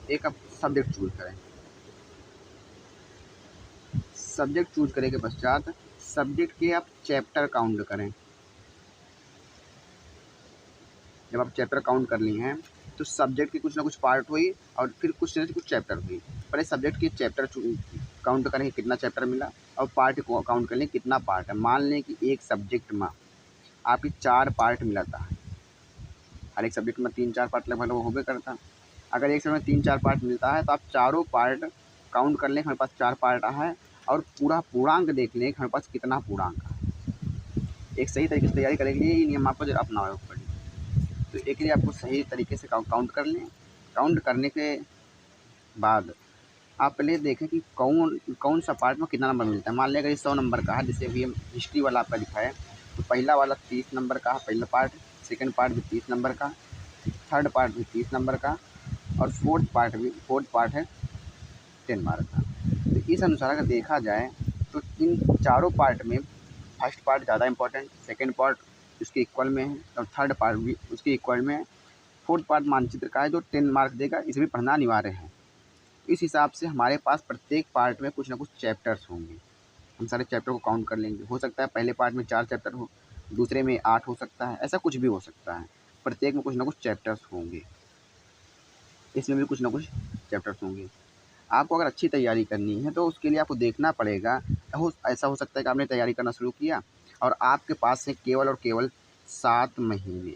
एक आप subject choose करें। सब्जेक्ट चूज़ करने के पश्चात सब्जेक्ट के आप चैप्टर काउंट करें। जब आप चैप्टर काउंट कर लिए हैं तो सब्जेक्ट की कुछ ना कुछ पार्ट हुई और फिर कुछ ना कुछ चैप्टर हुई। पहले सब्जेक्ट के चैप्टर काउंट करें कितना चैप्टर मिला, और पार्ट को काउंट कर लें कितना पार्ट है। मान लें कि एक सब्जेक्ट में आपकी 4 पार्ट मिला था। हर एक सब्जेक्ट में 3-4 पार्ट लगभग होबे करता। अगर एक समय 3-4 पार्ट मिलता है तो आप चारों पार्ट काउंट कर लें हमारे पास 4 पार्ट है, और पूरा पूर्णांक देख लें कि हमारे पास कितना पूर्णांक है। एक सही तरीके से तैयारी करने के लिए ये नियम आपको अपनाना पड़ेगा। तो एक लिए आपको सही तरीके से काउंट कर लें। काउंट करने के बाद आप पहले देखें कि कौन सा पार्ट में कितना नंबर मिलता है। मान लें अगर ये 100 नंबर का है, जैसे अभी हम हिस्ट्री वाला आपका लिखा है, तो पहला वाला 30 नंबर का है पहला पार्ट, सेकंड पार्ट भी 30 नंबर का, थर्ड पार्ट भी 30 नंबर का, और फोर्थ पार्ट है 10 मार्क का। तो इस अनुसार अगर देखा जाए तो इन चारों पार्ट में फर्स्ट पार्ट ज़्यादा इंपॉर्टेंट, सेकेंड पार्ट उसके इक्वल में है, और थर्ड पार्ट भी उसके इक्वल में है। फोर्थ पार्ट मानचित्र का है जो 10 मार्क देगा, इसे भी पढ़ना अनिवार्य है। इस हिसाब से हमारे पास प्रत्येक पार्ट में कुछ ना कुछ चैप्टर्स होंगे। हम सारे चैप्टर को काउंट कर लेंगे। हो सकता है पहले पार्ट में 4 चैप्टर हो, दूसरे में 8 हो सकता है, ऐसा कुछ भी हो सकता है। प्रत्येक में कुछ ना कुछ चैप्टर्स होंगे, इसमें भी कुछ ना कुछ चैप्टर्स होंगे। आपको अगर अच्छी तैयारी करनी है तो उसके लिए आपको देखना पड़ेगा। ऐसा हो सकता है कि आपने तैयारी करना शुरू किया और आपके पास से केवल और केवल 7 महीने,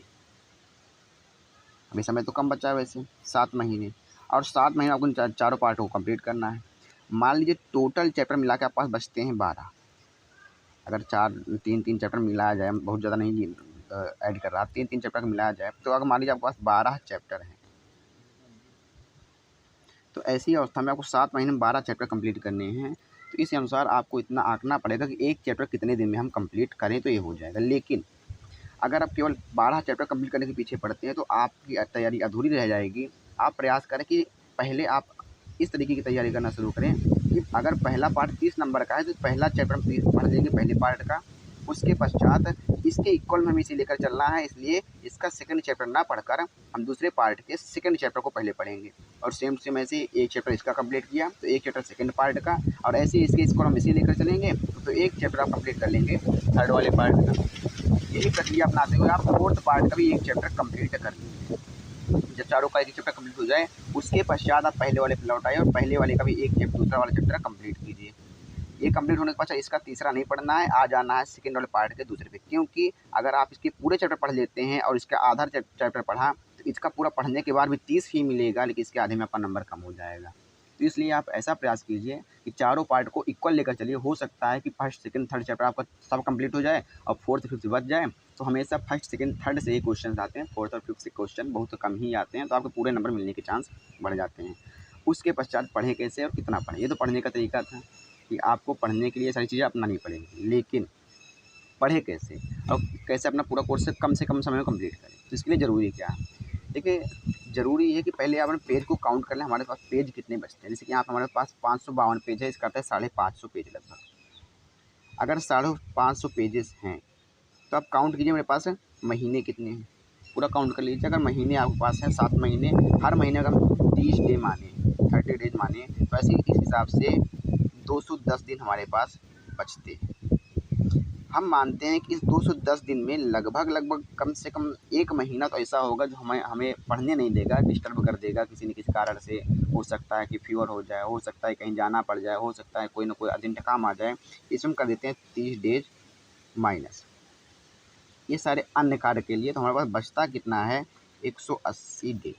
अभी समय तो कम बचा है वैसे, 7 महीने, और 7 महीने आपको इन चारों पार्टों को कंप्लीट करना है। मान लीजिए टोटल चैप्टर मिला के आपके पास बचते हैं 12। अगर 3-3 चैप्टर मिलाया जाए, बहुत ज़्यादा नहीं ऐड कर रहा, 3-3 चैप्टर का मिलाया जाए तो अगर मान लीजिए आपके पास 12 चैप्टर हैं, तो ऐसी अवस्था में आपको 7 महीने में 12 चैप्टर कंप्लीट करने हैं। तो इस अनुसार आपको इतना आंकना पड़ेगा कि एक चैप्टर कितने दिन में हम कंप्लीट करें तो ये हो जाएगा। लेकिन अगर आप केवल 12 चैप्टर कंप्लीट करने के पीछे पड़ते हैं तो आपकी तैयारी अधूरी रह जाएगी। आप प्रयास करें कि पहले आप इस तरीके की तैयारी करना शुरू करें कि अगर पहला पार्ट 30 नंबर का है तो पहला चैप्टर हम 30 पढ़ लेंगे पहले पार्ट का। उसके पश्चात इसके इक्वल में हमें इसे लेकर चलना है, इसलिए इसका सेकंड चैप्टर ना पढ़कर हम दूसरे पार्ट के सेकंड चैप्टर को पहले पढ़ेंगे। और सेम ऐसे एक चैप्टर इसका कंप्लीट किया तो एक चैप्टर सेकंड पार्ट का, और ऐसे इसके इक्वल हम इसे लेकर चलेंगे तो एक चैप्टर आप कंप्लीट कर लेंगे थर्ड वाले पार्ट का। यही प्रक्रिया अपनाते हुए आप फोर्थ पार्ट का भी एक चैप्टर कंप्लीट कर लीजिए। जब चारों का एक चैप्टर कंप्लीट हो जाए उसके पश्चात आप पहले वाले पे लौट आए और पहले वाले का भी एक चैप्टर दूसरा वाला चैप्टर कंप्लीट कीजिए। ये कंप्लीट होने के पश्चात इसका तीसरा नहीं पढ़ना है, आ जाना है सेकंड वाले पार्ट के दूसरे पे, क्योंकि अगर आप इसके पूरे चैप्टर पढ़ लेते हैं और इसका आधा चैप्टर पढ़ा तो इसका पूरा पढ़ने के बाद भी 30 ही मिलेगा, लेकिन इसके आधे में आपका नंबर कम हो जाएगा। तो इसलिए आप ऐसा प्रयास कीजिए कि चारों पार्ट को इक्वल लेकर चलिए। हो सकता है कि फर्स्ट सेकंड थर्ड चैप्टर आपका सब कंप्लीट हो जाए और फोर्थ फिफ्थ बच जाए, तो हमेशा फर्स्ट सेकंड थर्ड से ही क्वेश्चन आते हैं, फोर्थ और फिफ्थ से क्वेश्चन बहुत कम ही आते हैं, तो आपके पूरे नंबर मिलने के चांस बढ़ जाते हैं। उसके पश्चात पढ़ें कैसे और कितना पढ़ें, ये तो पढ़ने का तरीका था कि आपको पढ़ने के लिए सारी चीज़ें अपनानी पड़ेंगी, लेकिन पढ़े कैसे और कैसे अपना पूरा कोर्स से कम समय में कंप्लीट करें। तो इसके लिए ज़रूरी क्या है, देखिए ज़रूरी है कि पहले आप अपने पेज को काउंट कर लें, हमारे पास पेज कितने बचते हैं। जैसे कि यहाँ पर हमारे पास 552 पेज है, इसका अर्थ है 550 पेज लगभग। अगर 550 पेजेस हैं तो आप काउंट कीजिए मेरे पास महीने कितने हैं, पूरा काउंट कर लीजिए। अगर महीने आपके पास हैं 7 महीने, हर महीने अगर हम 30 डे माने, 30 डेज माने, तो ऐसे इस हिसाब से 210 दिन हमारे पास बचते हैं। हम मानते हैं कि इस 210 दिन में लगभग कम से कम 1 महीना तो ऐसा होगा जो हमें पढ़ने नहीं देगा, डिस्टर्ब कर देगा किसी न किसी कारण से। हो सकता है कि फ़ीवर हो जाए, हो सकता है कहीं जाना पड़ जाए, हो सकता है कोई ना कोई अर्जेंट काम आ जाए, इसमें कर देते हैं 30 डेज माइनस। ये सारे अन्य कार्य के लिए तो हमारे पास बचता कितना है, 180 डे।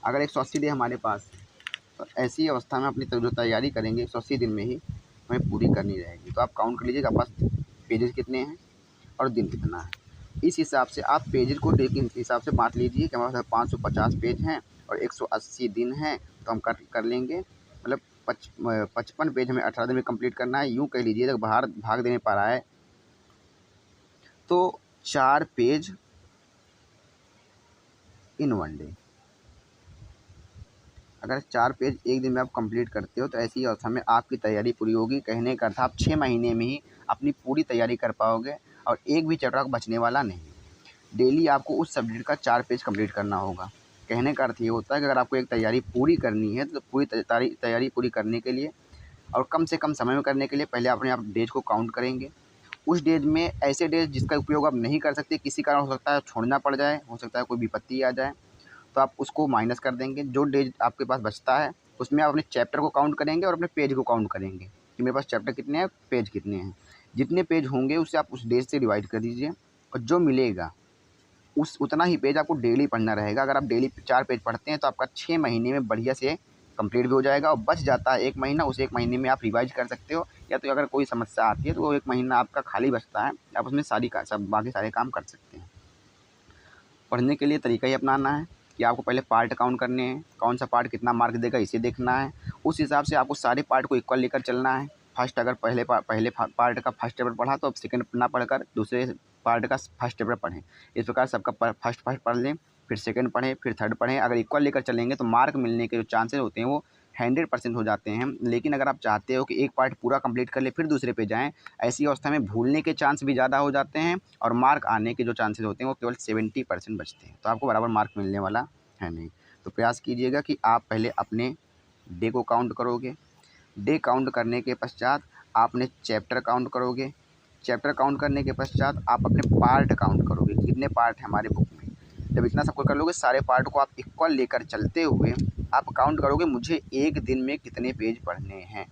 अगर 180 डे हमारे पास है तो ऐसी अवस्था में अपनी जो तैयारी करेंगे 180 दिन में ही हमें पूरी करनी रहेगी। तो आप काउंट कर लीजिएगा आपके पास पेजेस कितने हैं और दिन कितना है। इस हिसाब से आप पेजेस को डे के हिसाब से बांट लीजिए कि हमारे पास 550 पेज हैं और 180 दिन हैं, तो हम कर लेंगे। मतलब 55 पेज हमें 18 दिन में कंप्लीट करना है। यूँ कह लीजिए, अगर बाहर भाग देने पा रहा है तो 4 पेज इन 1 डे। अगर 4 पेज एक दिन में आप कंप्लीट करते हो तो ऐसी अवस्था में आपकी तैयारी पूरी होगी। कहने का अर्थ आप 6 महीने में ही अपनी पूरी तैयारी कर पाओगे और एक भी चैप्टर आपको बचने वाला नहीं। डेली आपको उस सब्जेक्ट का 4 पेज कंप्लीट करना होगा। कहने का अर्थ ये होता है कि अगर आपको एक तैयारी पूरी करनी है तो पूरी तैयारी पूरी करने के लिए और कम से कम समय में करने के लिए पहले अपने आप डेज को काउंट करेंगे। उस डेज में ऐसे डेज जिसका उपयोग आप नहीं कर सकते, किसी कारण हो सकता है छोड़ना पड़ जाए, हो सकता है कोई विपत्ति आ जाए, तो आप उसको माइनस कर देंगे। जो डेज आपके पास बचता है उसमें आप अपने चैप्टर को काउंट करेंगे और अपने पेज को काउंट करेंगे कि मेरे पास चैप्टर कितने हैं, पेज कितने हैं। जितने पेज होंगे उससे आप उस डेज से डिवाइड कर दीजिए और जो मिलेगा उस उतना ही पेज आपको डेली पढ़ना रहेगा। अगर आप डेली 4 पेज पढ़ते हैं तो आपका 6 महीने में बढ़िया से कंप्लीट भी हो जाएगा और बच जाता है 1 महीना। उस 1 महीने में आप रिवाइज़ कर सकते हो, या तो अगर कोई समस्या आती है तो वो 1 महीना आपका खाली बचता है, आप उसमें सब बाकी सारे काम कर सकते हैं। पढ़ने के लिए तरीका ही अपनाना है कि आपको पहले पार्ट काउंट करने हैं, कौन सा पार्ट कितना मार्क देगा इसे देखना है। उस हिसाब से आपको सारे पार्ट को इक्वल लेकर चलना है। फर्स्ट अगर पहले पार्ट का फर्स्ट पेपर पढ़ा तो अब सेकंड ना पढ़कर दूसरे पार्ट का फर्स्ट पेपर पढ़ें। इस प्रकार सबका फर्स्ट पढ़ लें, फिर सेकंड पढ़ें, फिर थर्ड पढ़ें। अगर इक्वल लेकर चलेंगे तो मार्क मिलने के जो चांसेस होते हैं वो 100% हो जाते हैं। लेकिन अगर आप चाहते हो कि एक पार्ट पूरा कंप्लीट कर ले फिर दूसरे पे जाएँ, ऐसी अवस्था में भूलने के चांस भी ज़्यादा हो जाते हैं और मार्क आने के जो चांसेस होते हैं वो केवल 70% बचते हैं। तो आपको बराबर मार्क मिलने वाला है नहीं। तो प्रयास कीजिएगा कि आप पहले अपने डे को काउंट करोगे, डे काउंट करने के पश्चात आपने चैप्टर काउंट करोगे, चैप्टर काउंट करने के पश्चात आप अपने पार्ट काउंट करोगे, कितने पार्ट हैं हमारे बुक में। जब इतना सब कुछ कर लोगे, सारे पार्ट को आप इक्वल लेकर चलते हुए आप काउंट करोगे मुझे एक दिन में कितने पेज पढ़ने हैं,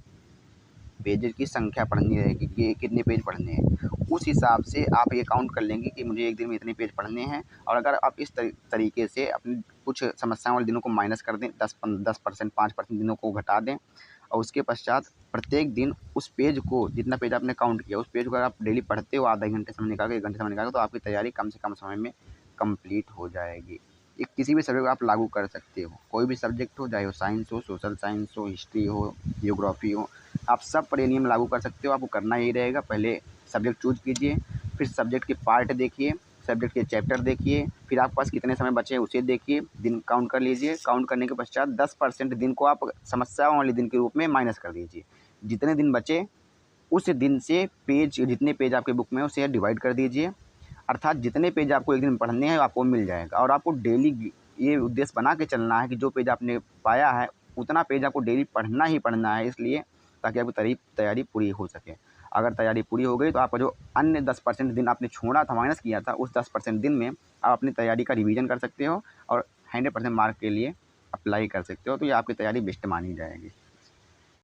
पेजेज़ की संख्या पढ़नी रहेगी कि कितने पेज पढ़ने हैं। उस हिसाब से आप ये काउंट कर लेंगे कि मुझे एक दिन में इतने पेज पढ़ने हैं। और अगर आप इस तरीके से अपनी कुछ समस्याओं वाले दिनों को माइनस कर दें, 10% 5% दिनों को घटा दें और उसके पश्चात प्रत्येक दिन उस पेज को, जितना पेज आपने काउंट किया उस पेज को अगर आप डेली पढ़ते हो, आधा घंटे समय निकाल के 1 घंटे समय निकाल के, तो आपकी तैयारी कम से कम समय में कंप्लीट हो जाएगी। ये किसी भी सब्जेक्ट को आप लागू कर सकते हो, कोई भी सब्जेक्ट हो, चाहे वो साइंस हो, सोशल साइंस हो, हिस्ट्री हो, जियोग्राफी हो, आप सब पर ये नियम लागू कर सकते हो। आपको करना यही रहेगा, पहले सब्जेक्ट चूज़ कीजिए, फिर सब्जेक्ट के पार्ट देखिए, सब्जेक्ट के चैप्टर देखिए, फिर आपके पास कितने समय बचे हैं उसे देखिए, दिन काउंट कर लीजिए। काउंट करने के पश्चात 10% दिन को आप समस्याओं वाले दिन के रूप में माइनस कर दीजिए। जितने दिन बचे उस दिन से पेज, जितने पेज आपके बुक में है उसे डिवाइड कर दीजिए, अर्थात जितने पेज आपको एक दिन में पढ़ने हैं आपको मिल जाएगा। और आपको डेली ये उद्देश्य बना के चलना है कि जो पेज आपने पाया है उतना पेज आपको डेली पढ़ना ही पढ़ना है, इसलिए ताकि आपकी तैयारी पूरी हो सके। अगर तैयारी पूरी हो गई तो आपका जो अन्य 10% दिन आपने छोड़ा था, माइनस किया था, उस 10% दिन में आप अपनी तैयारी का रिवीजन कर सकते हो और 100% मार्क के लिए अप्लाई कर सकते हो। तो ये आपकी तैयारी बेस्ट मानी जाएगी।